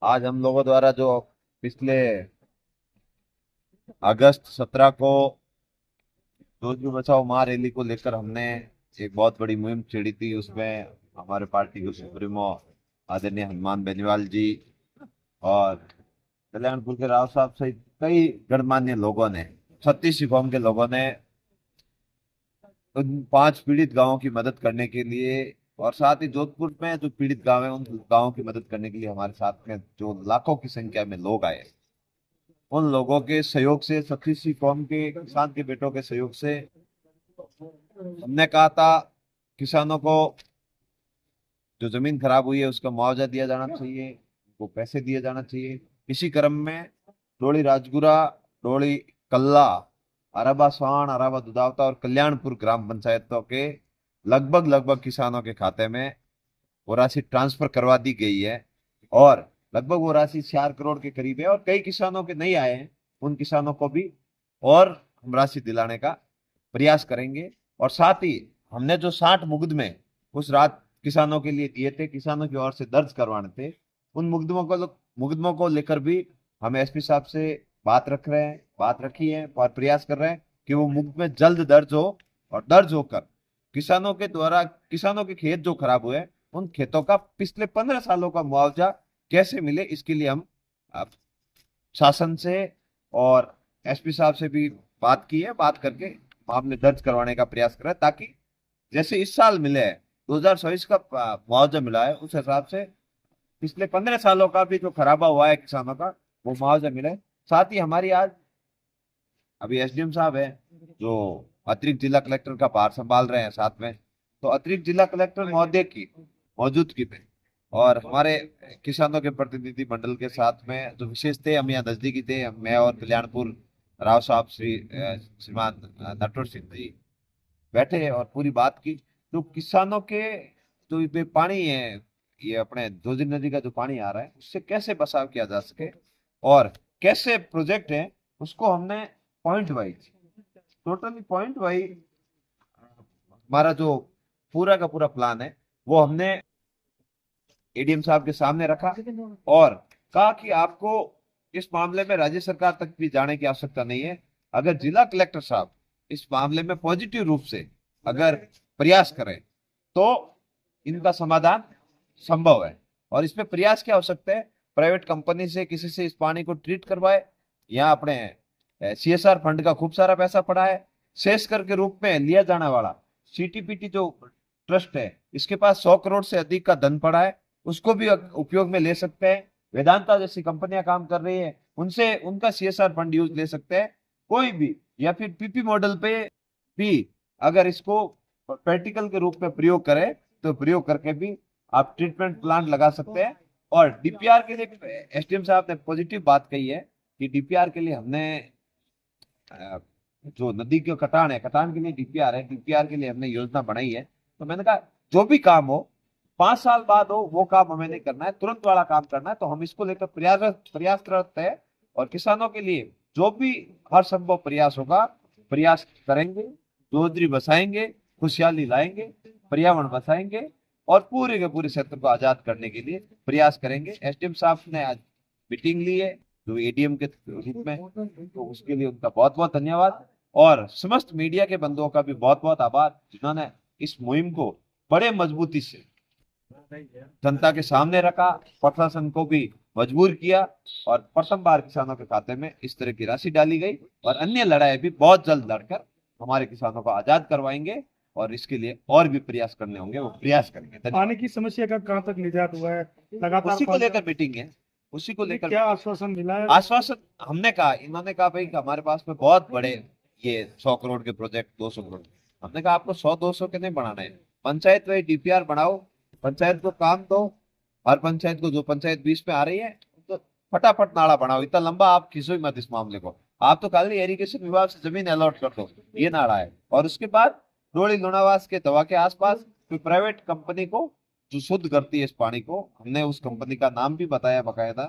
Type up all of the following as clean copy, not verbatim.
आज हम लोगों द्वारा जो पिछले अगस्त 17 को जोजू बचाओ माँ रैली को लेकर हमने एक बहुत बड़ी मुहिम छेड़ी थी। उसमें हमारे पार्टी के सुप्रीमो आदरणीय हनुमान बेनीवाल जी और कल्याणपुर के राव साहब सहित कई गणमान्य लोगों ने, 36 कौम के लोगों ने उन 5 पीड़ित गांवों की मदद करने के लिए, और साथ ही जोधपुर में जो पीड़ित गांव है उन गांवों की मदद करने के लिए हमारे साथ में जो लाखों की संख्या में लोग आए, उन लोगों के सहयोग से, 36 कौम के किसान के बेटों के सहयोग से हमने कहा था किसानों को जो जमीन खराब हुई है उसका मुआवजा दिया जाना चाहिए, उनको पैसे दिए जाना चाहिए। इसी क्रम में डोली राजगुरा, डोली कल्ला, अराबा स्वान, अराबा दुधावता और कल्याणपुर ग्राम पंचायतों के लगभग लगभग किसानों के खाते में वो राशि ट्रांसफर करवा दी गई है। और लगभग वो राशि 4 करोड़ के करीब है, और कई किसानों के नहीं आए हैं, उन किसानों को भी और हम राशि दिलाने का प्रयास करेंगे। और साथ ही हमने जो 60 मुकदमे उस रात किसानों के लिए दिए थे, किसानों की ओर से दर्ज करवाने थे, उन मुकदमों को लेकर भी हम एसपी साहब से बात रखी है और प्रयास कर रहे हैं कि वो मुकदमे जल्द दर्ज हो, और दर्ज होकर किसानों के द्वारा, किसानों के खेत जो खराब हुए उन खेतों का पिछले 15 सालों का मुआवजा कैसे मिले, इसके लिए हम अब शासन से और एसपी साहब से भी बात की है। बात करके मामले दर्ज करवाने का प्रयास कर रहे हैं, ताकि जैसे इस साल मिले है, 2024 का मुआवजा मिला है, उस हिसाब से पिछले 15 सालों का भी जो खराबा हुआ है किसानों का, वो मुआवजा मिले। साथ ही हमारी आज अभी एसडीएम साहब है जो अतिरिक्त जिला कलेक्टर का भार संभाल रहे हैं साथ में, तो अतिरिक्त जिला कलेक्टर महोदय की मौजूदगी में और हमारे किसानों के प्रतिनिधि मंडल के साथ में जो विशेष थे, हम यहाँ नजदीकी थे, मैं और कल्याणपुर राव साहब श्रीमान नटवर सिंह जी बैठे और पूरी बात की। तो किसानों के जो ये पानी है, ये अपने जोजी नदी का जो पानी आ रहा है उससे कैसे बचाव किया जा सके और कैसे प्रोजेक्ट है, उसको हमने point wise, totally point wise हमारा जो पूरा का पूरा प्लान है वो हमने एडीएम साहब के सामने रखा और कहा कि आपको इस मामले में राज्य सरकार तक भी जाने की आवश्यकता नहीं है। अगर जिला कलेक्टर साहब इस मामले में पॉजिटिव रूप से अगर प्रयास करें तो इनका समाधान संभव है। और इसमें प्रयास क्या हो सकता है, प्राइवेट कंपनी से किसी से इस पानी को ट्रीट करवाए, या अपने सीएसआर फंड का खूब सारा पैसा पड़ा है, शेष कर के रूप में लिया जाने वाला सीटीपीटी जो ट्रस्ट है, इसके पास 100 करोड़ से अधिक का धन पड़ा है, उसको भी उपयोग में ले सकते हैं। वेदांता जैसी कंपनियां काम कर रही है, उनसे उनका सीएसआर फंड यूज ले सकते हैं कोई भी, या फिर पीपी मॉडल पे भी अगर इसको प्रैक्टिकल के रूप में प्रयोग करें तो प्रयोग करके भी आप ट्रीटमेंट प्लांट लगा सकते हैं। और डीपीआर के लिए एसडीएम साहब ने पॉजिटिव बात कही है कि डीपीआर के लिए हमने जो नदी के कटान है, कटान के लिए डीपीआर है, डीपीआर के लिए हमने योजना बनाई है। तो मैंने कहा जो भी काम हो 5 साल बाद हो वो काम हमें नहीं करना है, तुरंत वाला काम करना है। तो हम इसको लेकर प्रयासरत है और किसानों के लिए जो भी हर संभव प्रयास होगा प्रयास करेंगे, जोधरी बसाएंगे, खुशहाली लाएंगे, पर्यावरण बसाएंगे और पूरे के पूरे क्षेत्र को आजाद करने के लिए प्रयास करेंगे। एसडीएम साहब ने आज मीटिंग ली है जो एडीएम के रूप में, तो उसके लिए उनका बहुत बहुत धन्यवाद और समस्त मीडिया के बंधुओं का भी बहुत बहुत आभार जिन्होंने इस मुहिम को बड़े मजबूती से जनता के सामने रखा, प्रशासन को भी मजबूर किया और प्रथम बार किसानों के खाते में इस तरह की राशि डाली गई। और अन्य लड़ाई भी बहुत जल्द लड़कर हमारे किसानों को आजाद करवाएंगे और इसके लिए और भी प्रयास करने होंगे, वो प्रयास करेंगे। पानी की समस्या का कहाँ तक निजात हुआ है? लगातार उसी को लेकर मीटिंग है, उसी को लेकर क्या आश्वासन मिला है? आश्वासन हमने कहा, इन्होंने कहा भाई कि हमारे पास में बहुत बड़े ये 100 करोड़ के प्रोजेक्ट, 200 करोड़। हमने कहा आपको 100-200 के नहीं बनाने हैं, पंचायत में डीपीआर बनाओ, पंचायत को काम दो, हर पंचायत को, जो पंचायत 20 में आ रही है तो फटाफट नाला बनाओ। इतना लंबा आप खींचो ही मत इस मामले को, आप तो खाली इरिगेशन विभाग से जमीन अलॉट कर दो, ये नाला है। और उसके बाद डोली लुणावास के दवा के आसपास कोई प्राइवेट कंपनी को जो शुद्ध करती है इस पानी को, हमने उस कंपनी का नाम भी बताया बकायदा,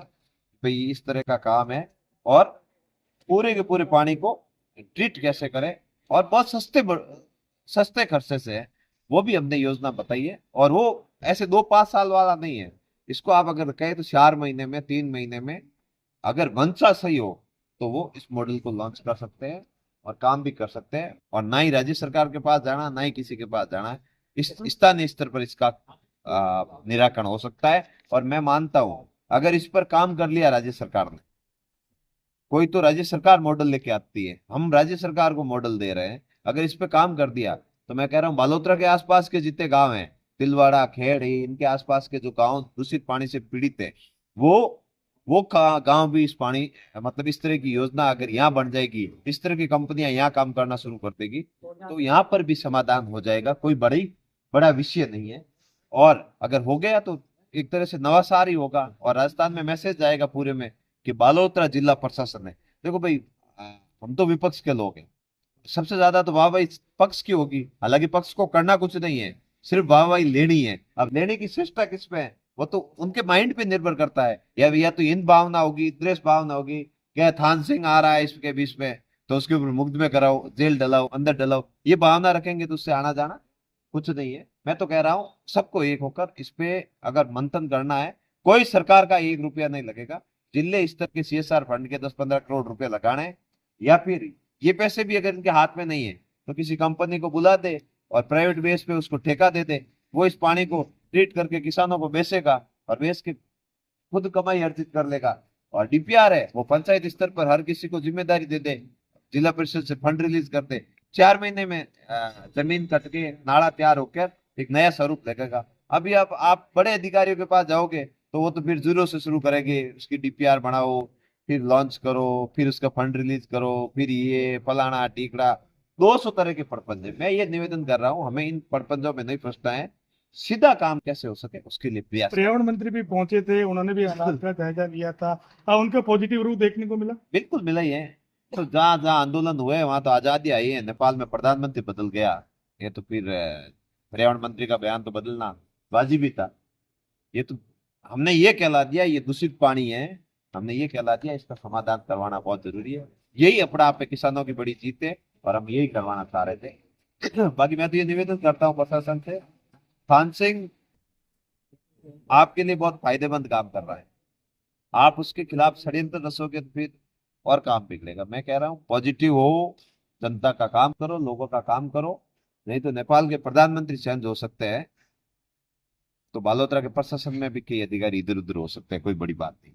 भाई इस तरह का काम है और पूरे के पूरे पानी को ट्रीट कैसे करें और बहुत सस्ते खर्चे से है, वो भी हमने योजना बताई है। और वो ऐसे 2-5 साल वाला नहीं है, इसको आप अगर कहें तो 4 महीने में, 3 महीने में अगर मंशा सही हो तो वो इस मॉडल को लॉन्च कर सकते हैं और काम भी कर सकते हैं। और ना ही राज्य सरकार के पास जाना, ना ही किसी के पास जाना है, इस स्थानीय स्तर पर इसका निराकरण हो सकता है। और मैं मानता हूं अगर इस पर काम कर लिया राज्य सरकार ने, कोई तो राज्य सरकार मॉडल लेके आती है, हम राज्य सरकार को मॉडल दे रहे हैं, अगर इस पे काम कर दिया तो मैं कह रहा हूँ बालोतरा के आसपास के जितने गांव हैं, तिलवाड़ा, खेड़ी, इनके आसपास के जो गांव दूषित पानी से पीड़ित है, वो गांव भी इस पानी, मतलब इस तरह की योजना अगर यहाँ बन जाएगी, इस तरह की कंपनियां यहाँ काम करना शुरू कर देगी, तो यहाँ पर भी समाधान हो जाएगा। कोई बड़ा विषय नहीं है। और अगर हो गया तो एक तरह से नवासार ही होगा और राजस्थान में मैसेज जाएगा पूरे में कि बालोतरा जिला प्रशासन है। देखो भाई, हम तो विपक्ष के लोग हैं, सबसे ज्यादा तो वाहवाही पक्ष की होगी, हालांकि पक्ष को करना कुछ नहीं है, सिर्फ वाहवाही लेनी है। अब लेने की चेष्टा किस पे है, वो तो उनके माइंड पे निर्भर करता है। या तो इन भावना होगी, द्वेष भावना होगी, क्या थान सिंह आ रहा है इसके बीच में तो उसके ऊपर मुकदमे कराओ, जेल डलाओ, अंदर डलाओ, ये भावना रखेंगे तो उससे आना जाना कुछ नहीं है। मैं तो कह रहा हूं सबको एक होकर इस पे अगर मंथन करना है, कोई सरकार का 1 रुपया नहीं लगेगा। जिले स्तर के CSR फंड के 10-15 करोड़ रुपए लगाने हैं, या फिर ये पैसे भी अगर इनके हाथ में नहीं है तो किसी कंपनी को बुला दे और प्राइवेट बेस पे उसको ठेका दे दे, वो इस पानी को ट्रीट करके किसानों को बेचेगा और बेच के खुद कमाई अर्जित कर लेगा। और DPR है वो पंचायत स्तर पर हर किसी को जिम्मेदारी दे दे, जिला परिषद से फंड रिलीज कर दे, 4 महीने में जमीन कट के नाला तैयार होकर एक नया स्वरूप लगेगा। अभी आप बड़े अधिकारियों के पास जाओगे तो वो तो फिर जीरो से शुरू करेंगे, उसकी DPR बनाओ, फिर लॉन्च करो, फिर उसका फंड रिलीज करो, फिर ये फलाना टीकड़ा, 200 तरह के प्रपंच है। मैं ये निवेदन कर रहा हूँ, हमें इन प्रपंचों में नहीं फंसना है, सीधा काम कैसे हो सके उसके लिए प्रयास। पर्यावरण मंत्री भी पहुंचे थे, उन्होंने भी हालात का जायजा लिया था। उनका पॉजिटिव रूप देखने को मिला। बिल्कुल मिला ही है। तो जहां जहां आंदोलन हुए वहां तो आजादी आई है। नेपाल में प्रधानमंत्री बदल गया, ये तो फिर पर्यावरण मंत्री का बयान तो बदलना वाजिब ही था। ये तो हमने ये कहला दिया ये दूषित पानी है, हमने ये कहला दिया इसका समाधान करवाना बहुत जरूरी है। यही अपना आप पे किसानों की बड़ी जीत है और हम यही करवाना चाह रहे थे। बाकी मैं तो ये निवेदन करता हूँ प्रशासन से, थान सिंह आपके लिए बहुत फायदेमंद काम कर रहा है, आप उसके खिलाफ षड्यंत्र रचोगे तो फिर और काम बिगड़ेगा। मैं कह रहा हूँ पॉजिटिव हो, जनता का काम करो, लोगों का काम करो, नहीं तो नेपाल के प्रधानमंत्री चेंज हो सकते हैं तो बालोतरा के प्रशासन में भी कई अधिकारी इधर उधर हो सकते हैं, कोई बड़ी बात नहीं।